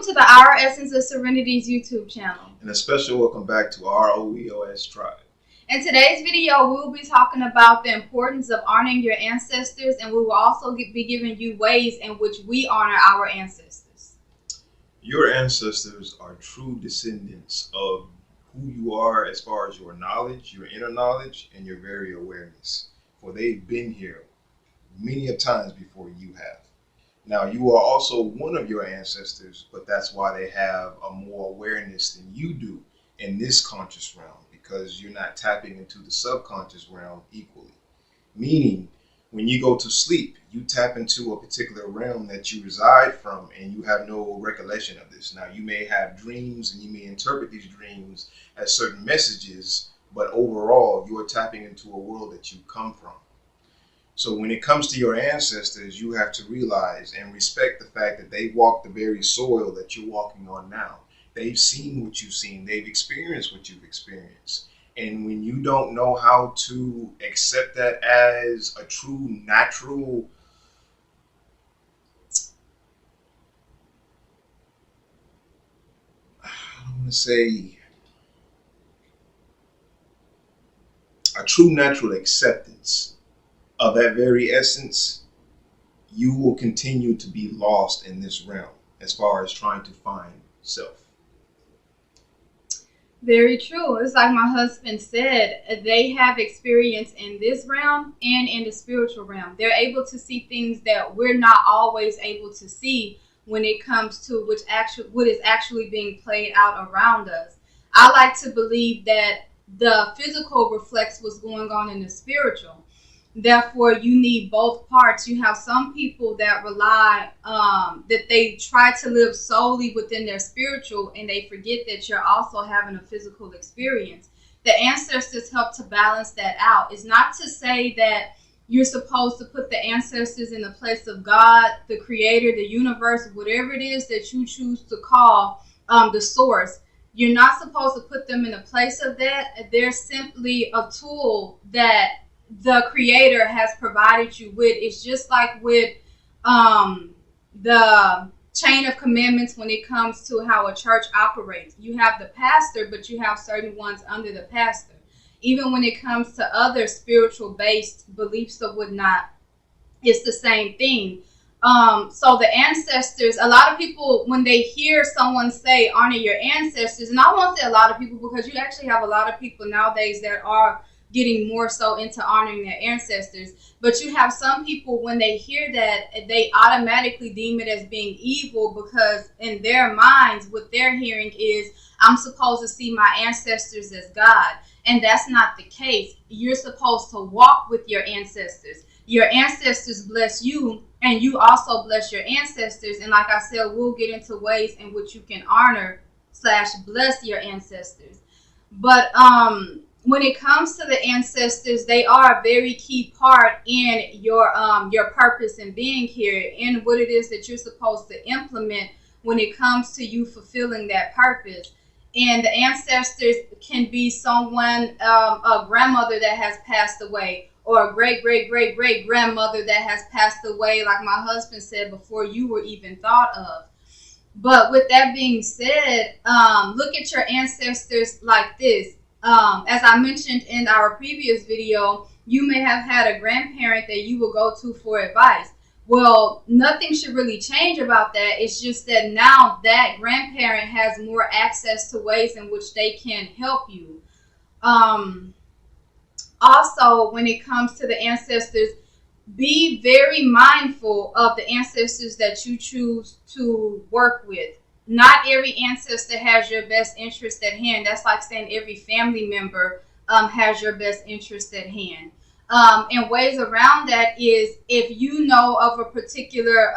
to the Our Essence of Serenity's YouTube channel. And a special welcome back to our OEOS tribe. In today's video, we will be talking about the importance of honoring your ancestors, and we will also be giving you ways in which we honor our ancestors. Your ancestors are true descendants of who you are as far as your knowledge, your inner knowledge, and your very awareness. For they've been here many of times before you have. Now, you are also one of your ancestors, but that's why they have a more awareness than you do in this conscious realm, because you're not tapping into the subconscious realm equally. Meaning, when you go to sleep, you tap into a particular realm that you reside from, and you have no recollection of this. Now, you may have dreams, and you may interpret these dreams as certain messages, but overall, you are tapping into a world that you come from. So when it comes to your ancestors, you have to realize and respect the fact that they walked the very soil that you're walking on now. They've seen what you've seen. They've experienced what you've experienced. And when you don't know how to accept that as a true natural a true natural acceptance of that very essence, you will continue to be lost in this realm as far as trying to find self. Very true. It's like my husband said, they have experience in this realm and in the spiritual realm. They're able to see things that we're not always able to see when it comes to what is actually being played out around us. I like to believe that the physical reflects what's going on in the spiritual. Therefore, you need both parts. You have some people that rely, that they try to live solely within their spiritual, and they forget that you're also having a physical experience. The ancestors help to balance that out. It's not to say that you're supposed to put the ancestors in the place of God, the creator, the universe, whatever it is that you choose to call the source. You're not supposed to put them in the place of that. They're simply a tool that the creator has provided you with. It's just like with the chain of commandments when it comes to how a church operates. You have the pastor, but you have certain ones under the pastor. Even when it comes to other spiritual based beliefs or whatnot, it's the same thing. So the ancestors, a lot of people, when they hear someone say honor your ancestors, and I won't say a lot of people, because you actually have a lot of people nowadays that are getting more so into honoring their ancestors. But you have some people, when they hear that, they automatically deem it as being evil, because in their minds, what they're hearing is, I'm supposed to see my ancestors as God. And that's not the case. You're supposed to walk with your ancestors. Your ancestors bless you, and you also bless your ancestors. And like I said, we'll get into ways in which you can honor / bless your ancestors. But when it comes to the ancestors, they are a very key part in your purpose in being here, and what it is that you're supposed to implement when it comes to you fulfilling that purpose. And the ancestors can be someone, a grandmother that has passed away, or a great grandmother that has passed away, like my husband said, before you were even thought of. But with that being said, look at your ancestors like this. As I mentioned in our previous video, you may have had a grandparent that you will go to for advice. Well, nothing should really change about that. It's just that now that grandparent has more access to ways in which they can help you. Also, when it comes to the ancestors, be very mindful of the ancestors that you choose to work with. Not every ancestor has your best interest at hand. That's like saying every family member has your best interest at hand. And ways around that is, if you know of a particular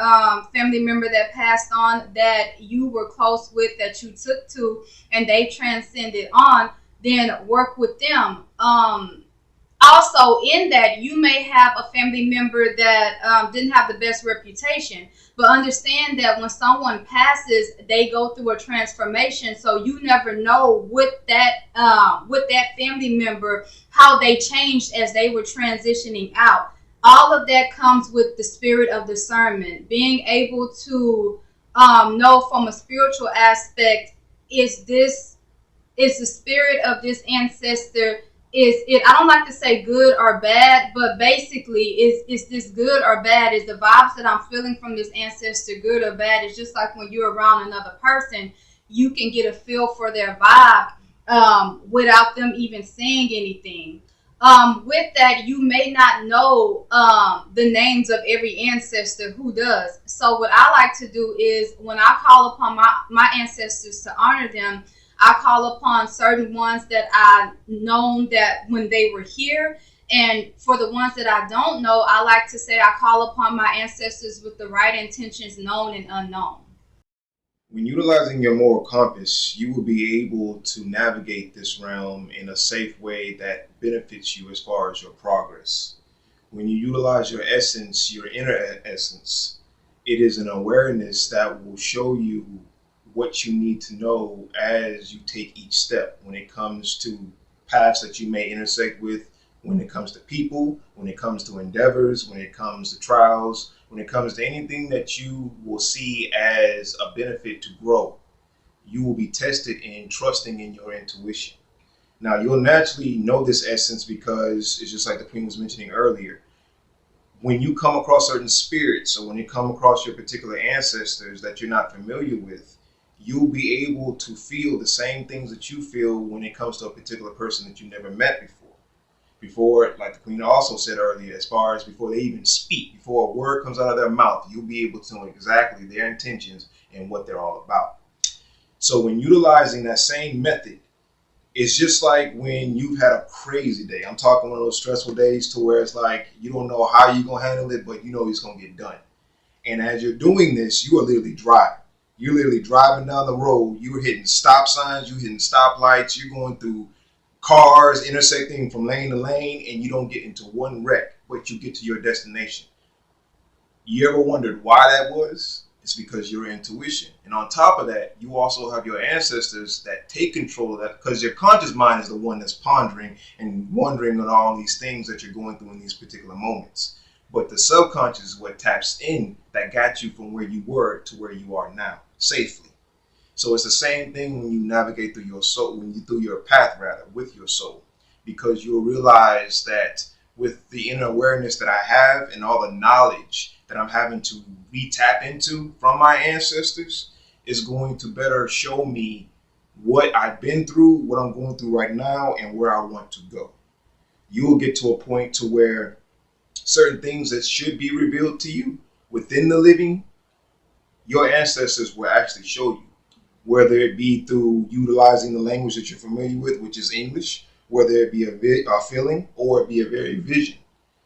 family member that passed on that you were close with, that you took to, and they transcended on, then work with them. Also, in that, you may have a family member that didn't have the best reputation, but understand that when someone passes, they go through a transformation. So you never know with that family member how they changed as they were transitioning out. All of that comes with the spirit of discernment, being able to know from a spiritual aspect, is the spirit of this ancestor, is it, I don't like to say good or bad, but basically is this good or bad? Is the vibes that I'm feeling from this ancestor good or bad? It's just like when you're around another person, you can get a feel for their vibe without them even saying anything. With that, you may not know the names of every ancestor. Who does? So what I like to do is, when I call upon my ancestors to honor them, I call upon certain ones that I known that when they were here. And for the ones that I don't know, I like to say I call upon my ancestors with the right intentions, known and unknown. When utilizing your moral compass, you will be able to navigate this realm in a safe way that benefits you as far as your progress. When you utilize your essence, your inner essence, it is an awareness that will show you what you need to know as you take each step when it comes to paths that you may intersect with, when it comes to people, when it comes to endeavors, when it comes to trials, when it comes to anything that you will see as a benefit to grow. You will be tested in trusting in your intuition. Now, you'll naturally know this essence because it's just like the Queen was mentioning earlier. When you come across certain spirits, or when you come across your particular ancestors that you're not familiar with, you'll be able to feel the same things that you feel when it comes to a particular person that you never met before. Before, like the Queen also said earlier, as far as before they even speak, before a word comes out of their mouth, you'll be able to know exactly their intentions and what they're all about. So when utilizing that same method, it's just like when you've had a crazy day. I'm talking one of those stressful days to where it's like you don't know how you're going to handle it, but you know it's going to get done. And as you're doing this, you are literally driving. You're literally driving down the road. You're hitting stop signs. You're hitting stoplights. You're going through cars intersecting from lane to lane, and you don't get into one wreck, but you get to your destination. You ever wondered why that was? It's because your intuition. And on top of that, you also have your ancestors that take control of that, because your conscious mind is the one that's pondering and wondering on all these things that you're going through in these particular moments. But the subconscious is what taps in that got you from where you were to where you are now, safely. So it's the same thing when you navigate through your soul, when you through your path rather with your soul, because you'll realize that with the inner awareness that I have and all the knowledge that I'm having to re-tap into from my ancestors is going to better show me what I've been through, what I'm going through right now, and where I want to go. You will get to a point to where certain things that should be revealed to you within the living, your ancestors will actually show you, whether it be through utilizing the language that you're familiar with, which is English, whether it be a feeling or it be a very vision.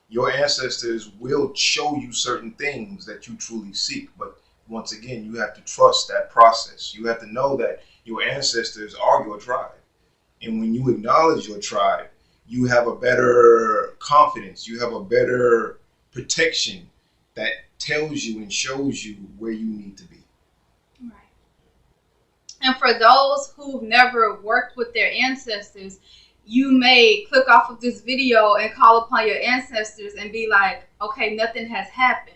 Your ancestors will show you certain things that you truly seek. But once again, you have to trust that process. You have to know that your ancestors are your tribe. And when you acknowledge your tribe, you have a better confidence. You have a better protection that tells you and shows you where you need to be. Right. And for those who've never worked with their ancestors, you may click off of this video and call upon your ancestors and be like, okay, nothing has happened.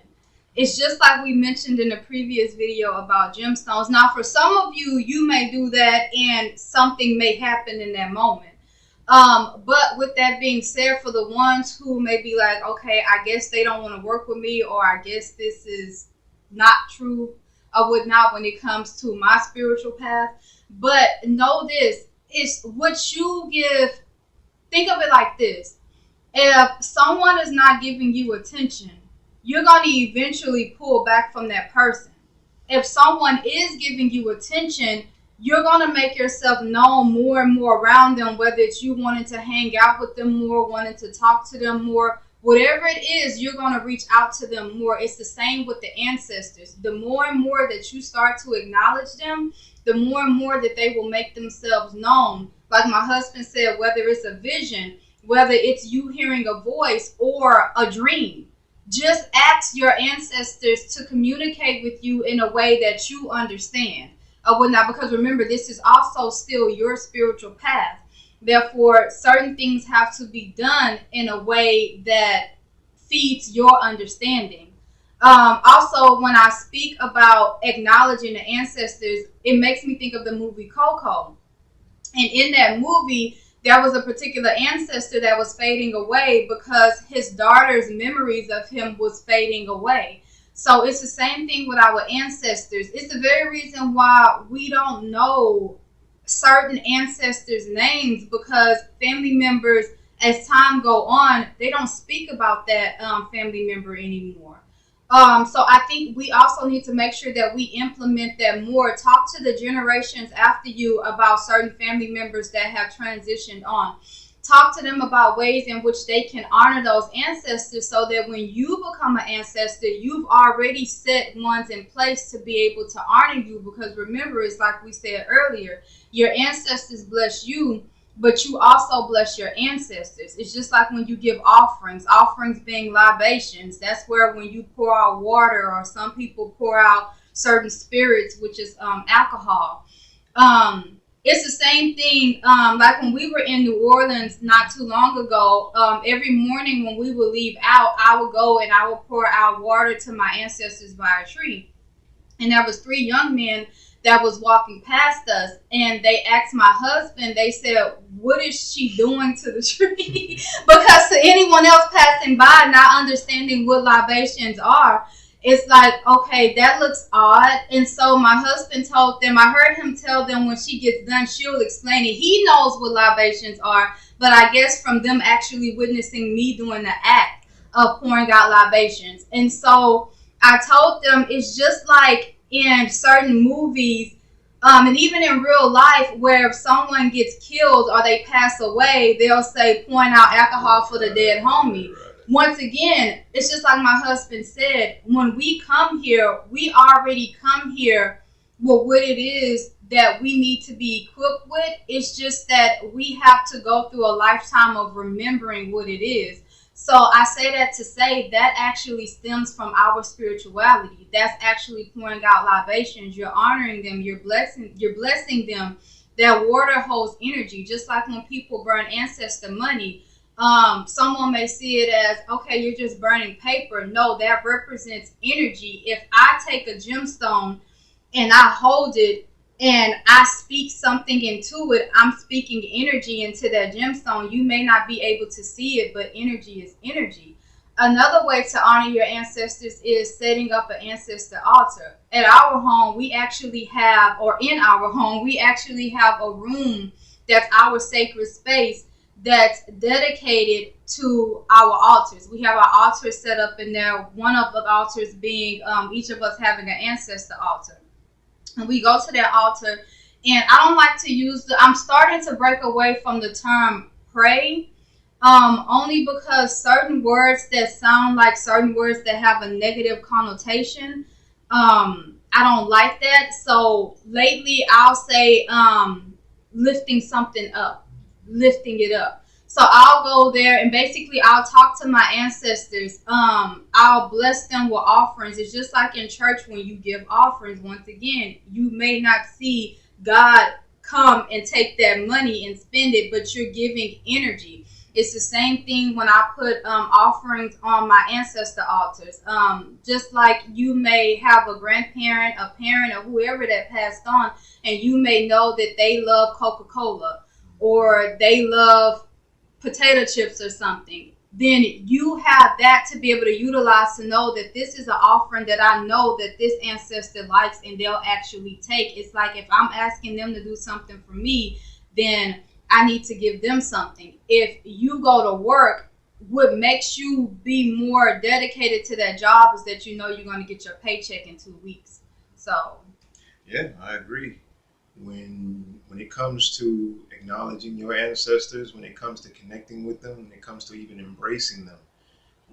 It's just like we mentioned in the previous video about gemstones. Now, for some of you, you may do that and something may happen in that moment. But with that being said, for the ones who may be like, okay, I guess they don't want to work with me, or I guess this is not true or whatnot when it comes to my spiritual path. But know this, it's what you give. Think of it like this. If someone is not giving you attention, you're going to eventually pull back from that person. If someone is giving you attention, you're going to make yourself known more and more around them, whether it's you wanting to hang out with them more, wanting to talk to them more, whatever it is, you're going to reach out to them more. It's the same with the ancestors. The more and more that you start to acknowledge them, the more and more that they will make themselves known. Like my husband said, whether it's a vision, whether it's you hearing a voice or a dream, just ask your ancestors to communicate with you in a way that you understand. Whatnot, because remember, this is also still your spiritual path. Therefore, certain things have to be done in a way that feeds your understanding. Also, when I speak about acknowledging the ancestors, it makes me think of the movie Coco. And in that movie, there was a particular ancestor that was fading away because his daughter's memories of him was fading away. So it's the same thing with our ancestors. It's the very reason why we don't know certain ancestors' names, because family members, as time go on, they don't speak about that family member anymore. So I think we also need to make sure that we implement that more. Talk to the generations after you about certain family members that have transitioned on. Talk to them about ways in which they can honor those ancestors, so that when you become an ancestor, you've already set ones in place to be able to honor you. Because remember, it's like we said earlier, your ancestors bless you, but you also bless your ancestors. It's just like when you give offerings being libations. That's where when you pour out water, or some people pour out certain spirits, which is alcohol. It's the same thing. Like when we were in New Orleans not too long ago, every morning when we would leave out, I would go and I would pour out water to my ancestors by a tree. And there was 3 young men that was walking past us, and they asked my husband, they said, what is she doing to the tree? Because to anyone else passing by, not understanding what libations are, it's like, okay, that looks odd. And so my husband told them, I heard him tell them, when she gets done, she'll explain it. He knows what libations are, but I guess from them actually witnessing me doing the act of pouring out libations. And so I told them, it's just like in certain movies, and even in real life, where if someone gets killed or they pass away, they'll say, point out alcohol for the dead homie. Once again, it's just like my husband said, when we come here, we already come here with what it is that we need to be equipped with. It's just that we have to go through a lifetime of remembering what it is. So I say that to say that actually stems from our spirituality. That's actually pouring out libations. You're honoring them. You're blessing them. That water holds energy. Just like when people burn ancestor money, someone may see it as, okay, you're just burning paper. No, that represents energy. If I take a gemstone and I hold it and I speak something into it, I'm speaking energy into that gemstone. You may not be able to see it, but energy is energy. Another way to honor your ancestors is setting up an ancestor altar. At our home, we actually have, or in our home, we actually have a room that's our sacred space that's dedicated to our altars. We have our altars set up in there, one of the altars being each of us having an ancestor altar. And we go to that altar, and I don't like to use I'm starting to break away from the term pray, only because certain words that sound like certain words that have a negative connotation, I don't like that. So lately I'll say lifting something up, lifting it up. So I'll go there and basically I'll talk to my ancestors. I'll bless them with offerings. It's just like in church when you give offerings. Once again, you may not see God come and take that money and spend it, but you're giving energy. It's the same thing when I put offerings on my ancestor altars. Just like you may have a grandparent, a parent, or whoever that passed on, and you may know that they love Coca-Cola or they love potato chips or something, then you have that to be able to utilize to know that this is an offering that I know that this ancestor likes and they'll actually take. It's like if I'm asking them to do something for me, then I need to give them something. If you go to work, what makes you be more dedicated to that job is that you know you're going to get your paycheck in 2 weeks. So yeah, I agree. When it comes to acknowledging your ancestors, when it comes to connecting with them, when it comes to even embracing them,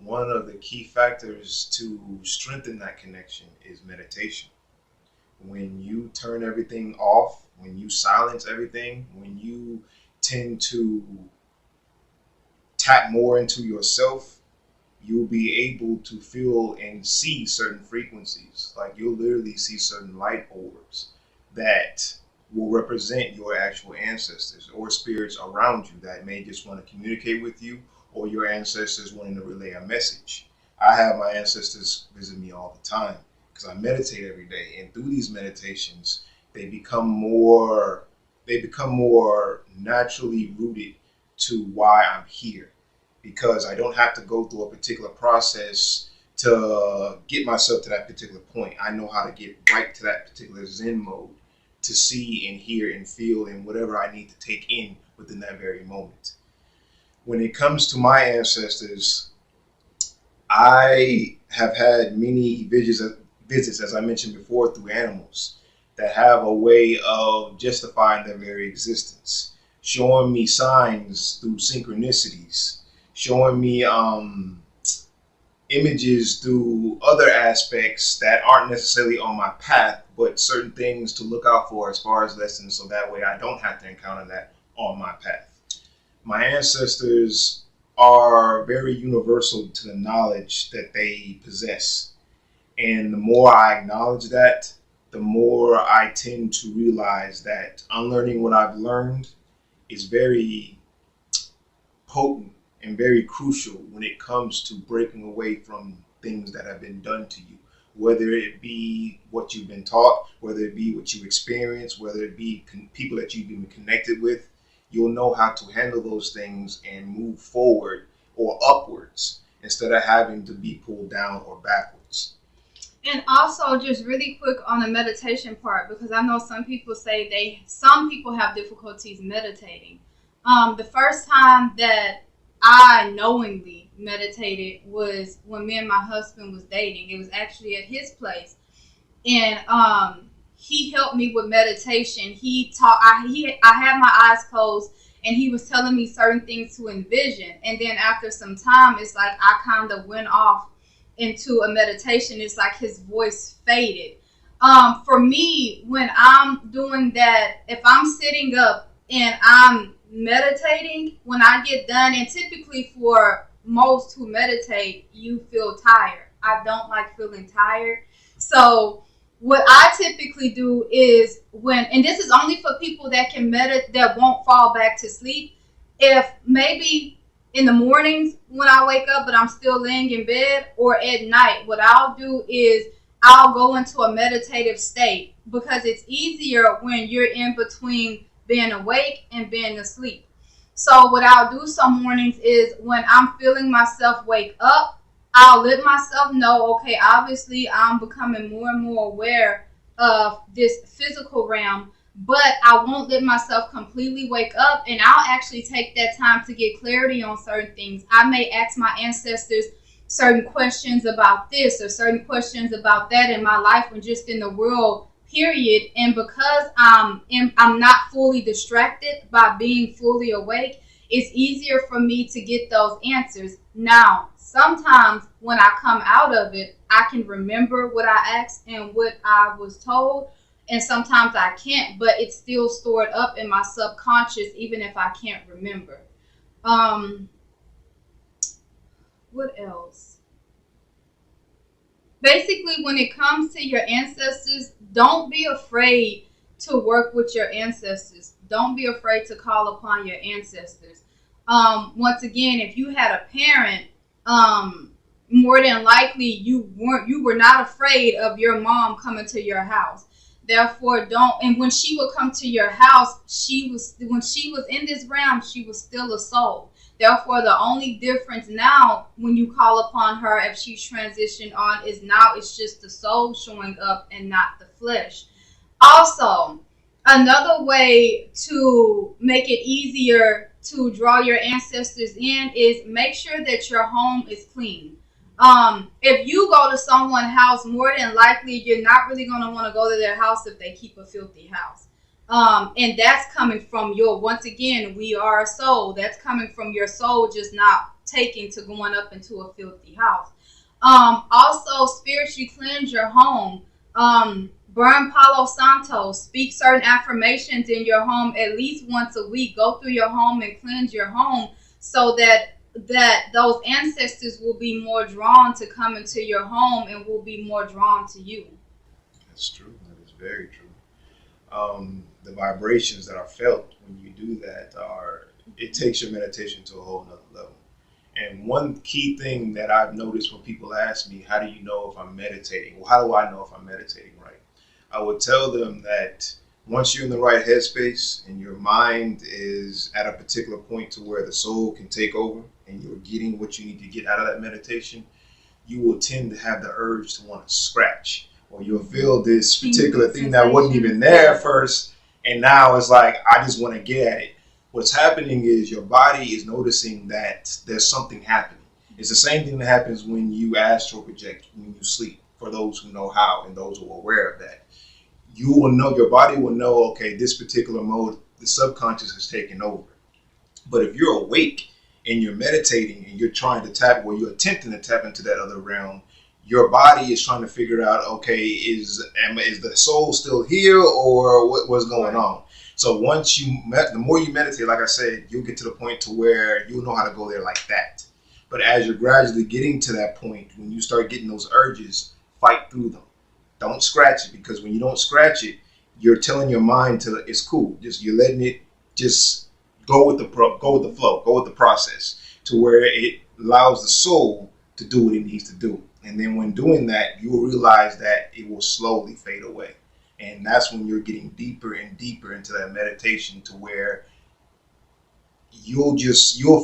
one of the key factors to strengthen that connection is meditation. When you turn everything off, when you silence everything, when you tend to tap more into yourself, you'll be able to feel and see certain frequencies. Like you'll literally see certain light orbs that will represent your actual ancestors or spirits around you that may just want to communicate with you, or your ancestors wanting to relay a message. I have my ancestors visit me all the time because I meditate every day, and through these meditations, they become more naturally rooted to why I'm here, because I don't have to go through a particular process to get myself to that particular point. I know how to get right to that particular Zen mode to see and hear and feel and whatever I need to take in within that very moment. When it comes to my ancestors, I have had many visits, as I mentioned before, through animals that have a way of justifying their very existence, showing me signs through synchronicities, showing me images through other aspects that aren't necessarily on my path, but certain things to look out for as far as lessons, so that way I don't have to encounter that on my path. My ancestors are very universal to the knowledge that they possess. And the more I acknowledge that, the more I tend to realize that unlearning what I've learned is very potent and very crucial when it comes to breaking away from things that have been done to you, whether it be what you've been taught, whether it be what you experience, whether it be people that you've been connected with. You'll know how to handle those things and move forward or upwards instead of having to be pulled down or backwards. And also, just really quick on the meditation part, because I know some people say some people have difficulties meditating. The first time that I knowingly meditated was when me and my husband was dating. It was actually at his place, and he helped me with meditation. I had my eyes closed, and he was telling me certain things to envision. And then after some time, it's like I kind of went off into a meditation. It's like his voice faded. For me, when I'm doing that, if I'm sitting up and I'm meditating, when I get done, and typically for most who meditate, you feel tired. I don't like feeling tired. So what I typically do is and this is only for people that can meditate, that won't fall back to sleep. If maybe in the mornings when I wake up, but I'm still laying in bed, or at night, what I'll do is I'll go into a meditative state, because it's easier when you're in between being awake and being asleep. So what I'll do some mornings is when I'm feeling myself wake up, I'll let myself know, okay, obviously I'm becoming more and more aware of this physical realm, but I won't let myself completely wake up, and I'll actually take that time to get clarity on certain things. I may ask my ancestors certain questions about this or certain questions about that in my life and just in the world, period. And because I'm not fully distracted by being fully awake, it's easier for me to get those answers. Now, sometimes when I come out of it, I can remember what I asked and what I was told, and sometimes I can't, but it's still stored up in my subconscious even if I can't remember. What else? Basically, when it comes to your ancestors, don't be afraid to work with your ancestors. Don't be afraid to call upon your ancestors. Once again, if you had a parent, more than likely you were not afraid of your mom coming to your house. Therefore, don't. And when she would come to your house, when she was in this realm, she was still a soul. Therefore, the only difference now when you call upon her, if she's transitioned on, is now it's just the soul showing up and not the flesh. Also, another way to make it easier to draw your ancestors in is make sure that your home is clean. If you go to someone's house, more than likely you're not really going to want to go to their house if they keep a filthy house. And that's coming from once again, we are a soul. That's coming from your soul just not taking to going up into a filthy house. Also, spiritually cleanse your home. Burn Palo Santo. Speak certain affirmations in your home at least once a week. Go through your home and cleanse your home so that those ancestors will be more drawn to come into your home and will be more drawn to you. That's true. That is very true. The vibrations that are felt when you do that it takes your meditation to a whole nother level. And one key thing that I've noticed when people ask me, how do you know if I'm meditating? Well, how do I know if I'm meditating right? I would tell them that once you're in the right headspace and your mind is at a particular point to where the soul can take over and you're getting what you need to get out of that meditation, you will tend to have the urge to want to scratch, or you'll feel this particular thing that wasn't even there at first, and now it's like, I just want to get at it. What's happening is your body is noticing that there's something happening. It's the same thing that happens when you astral project when you sleep, for those who know how and those who are aware of that. You will know, your body will know, okay, this particular mode, the subconscious has taken over. But if you're awake and you're meditating and you're trying to tap, or you're attempting to tap into that other realm, your body is trying to figure out, okay, is the soul still here, or what's going on? So once the more you meditate, like I said, you'll get to the point to where you'll know how to go there like that. But as you're gradually getting to that point, when you start getting those urges, fight through them. Don't scratch it, because when you don't scratch it, you're telling your mind to, it's cool. Just, you're letting it just go with the flow, go with the process, to where it allows the soul to do what it needs to do. And then when doing that, you will realize that it will slowly fade away. And that's when you're getting deeper and deeper into that meditation, to where you'll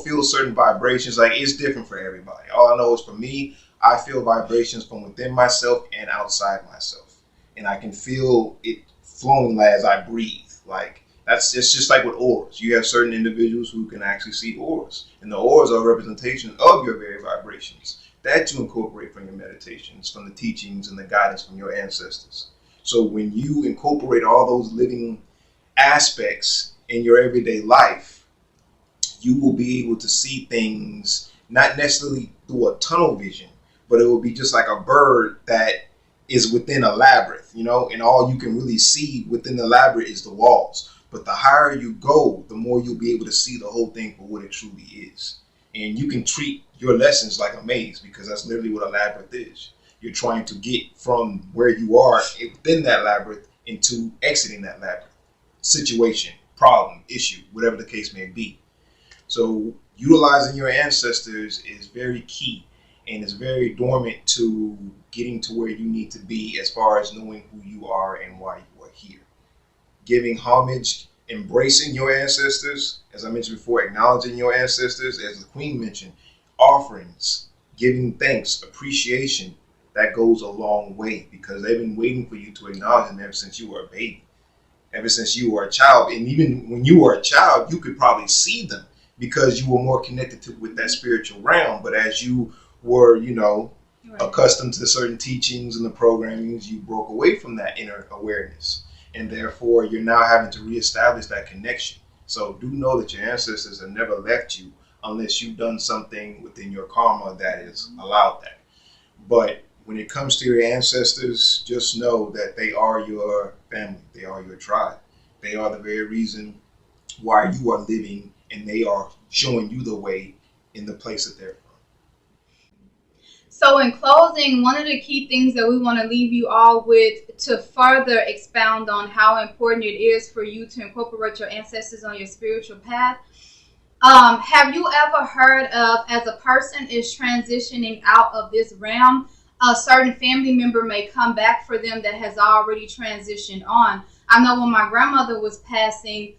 feel certain vibrations. Like, it's different for everybody. All I know is, for me, I feel vibrations from within myself and outside myself. And I can feel it flowing as I breathe. Like, it's just like with auras. You have certain individuals who can actually see auras. And the auras are a representation of your very vibrations that you incorporate from your meditations, from the teachings and the guidance from your ancestors. So when you incorporate all those living aspects in your everyday life, you will be able to see things not necessarily through a tunnel vision, but it will be just like a bird that is within a labyrinth, and all you can really see within the labyrinth is the walls. But the higher you go, the more you'll be able to see the whole thing for what it truly is. And you can treat your lessons like a maze, because that's literally what a labyrinth is. You're trying to get from where you are within that labyrinth into exiting that labyrinth. Situation, problem, issue, whatever the case may be. So utilizing your ancestors is very key, and is very dormant to getting to where you need to be, as far as knowing who you are and why you are here. Giving homage, embracing your ancestors, as I mentioned before, acknowledging your ancestors, as the Queen mentioned, offerings, giving thanks, appreciation, that goes a long way, because they've been waiting for you to acknowledge them ever since you were a baby, ever since you were a child. And even when you were a child, you could probably see them, because you were more connected with that spiritual realm. But as you were, accustomed to certain teachings and the programmings, you broke away from that inner awareness. And therefore, you're now having to reestablish that connection. So do know that your ancestors have never left you, unless you've done something within your karma that has allowed that. But when it comes to your ancestors, just know that they are your family. They are your tribe. They are the very reason why you are living, and they are showing you the way in the place that they're from. So in closing, one of the key things that we want to leave you all with, to further expound on how important it is for you to incorporate your ancestors on your spiritual path. Have you ever heard of, as a person is transitioning out of this realm, a certain family member may come back for them that has already transitioned on? I know when my grandmother was passing,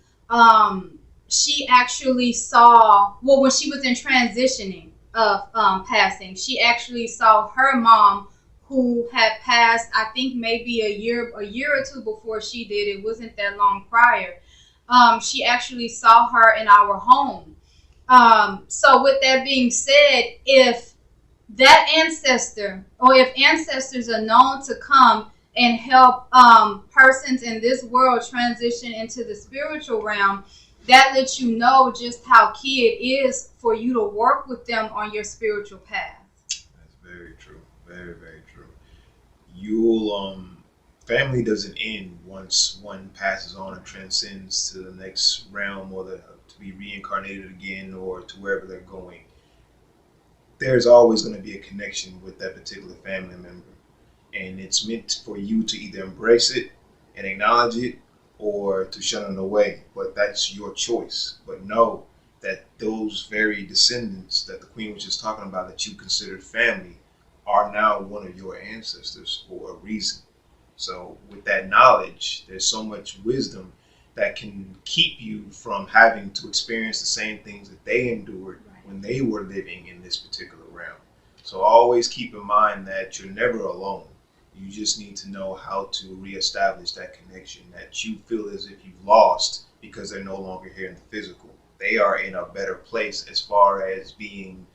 she actually saw, when she was in transitioning of passing, she actually saw her mom, who had passed, I think maybe a year or two before she did. It wasn't that long prior. She actually saw her in our home. So with that being said, if that ancestor, or if ancestors are known to come and help persons in this world transition into the spiritual realm, that lets you know just how key it is for you to work with them on your spiritual path. That's very true. Very, very true. Family doesn't end once one passes on and transcends to the next realm, or to be reincarnated again, or to wherever they're going. There's always going to be a connection with that particular family member. And it's meant for you to either embrace it and acknowledge it, or to shun it away. But that's your choice. But know that those very descendants that the Queen was just talking about, that you considered family, are now one of your ancestors for a reason. So with that knowledge, there's so much wisdom that can keep you from having to experience the same things that they endured when they were living in this particular realm. So always keep in mind that you're never alone. You just need to know how to reestablish that connection that you feel as if you've lost because they're no longer here in the physical. They are in a better place as far as being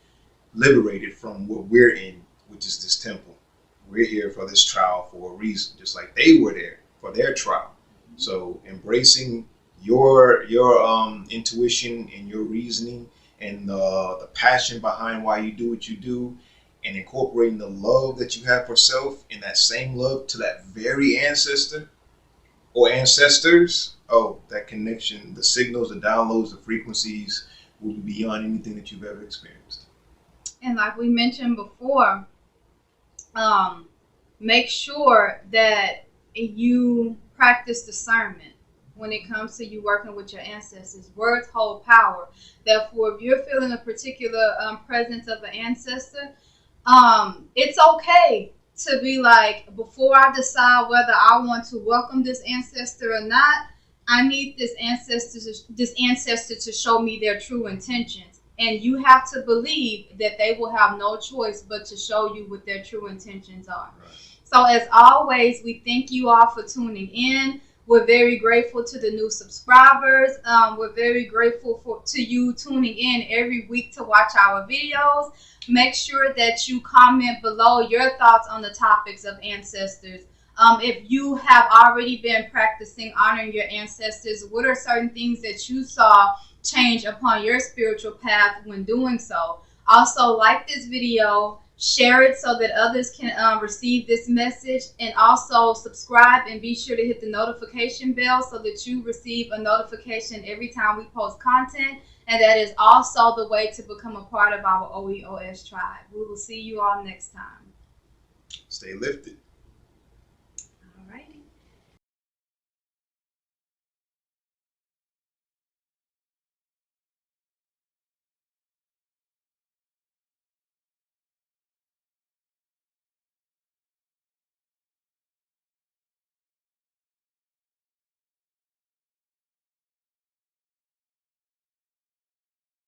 liberated from what we're in, which is this temple. We're here for this trial for a reason, just like they were there for their trial. So embracing your intuition and your reasoning and the passion behind why you do what you do, and incorporating the love that you have for self and that same love to that very ancestor or ancestors. Oh, that connection, the signals, the downloads, the frequencies will be beyond anything that you've ever experienced. And like we mentioned before, make sure that you practice discernment when it comes to you working with your ancestors. Words hold power. Therefore, if you're feeling a particular presence of an ancestor, it's okay to be like, before I decide whether I want to welcome this ancestor or not, I need this ancestor to show me their true intentions. And you have to believe that they will have no choice but to show you what their true intentions are. Right. So as always, we thank you all for tuning in. We're very grateful to the new subscribers. We're very grateful to you tuning in every week to watch our videos. Make sure that you comment below your thoughts on the topics of ancestors. If you have already been practicing honoring your ancestors, what are certain things that you saw change upon your spiritual path when doing so? Also, like this video, share it so that others can receive this message, and also subscribe and be sure to hit the notification bell so that you receive a notification every time we post content. And that is also the way to become a part of our OEOS tribe. We will see you all next time. Stay lifted.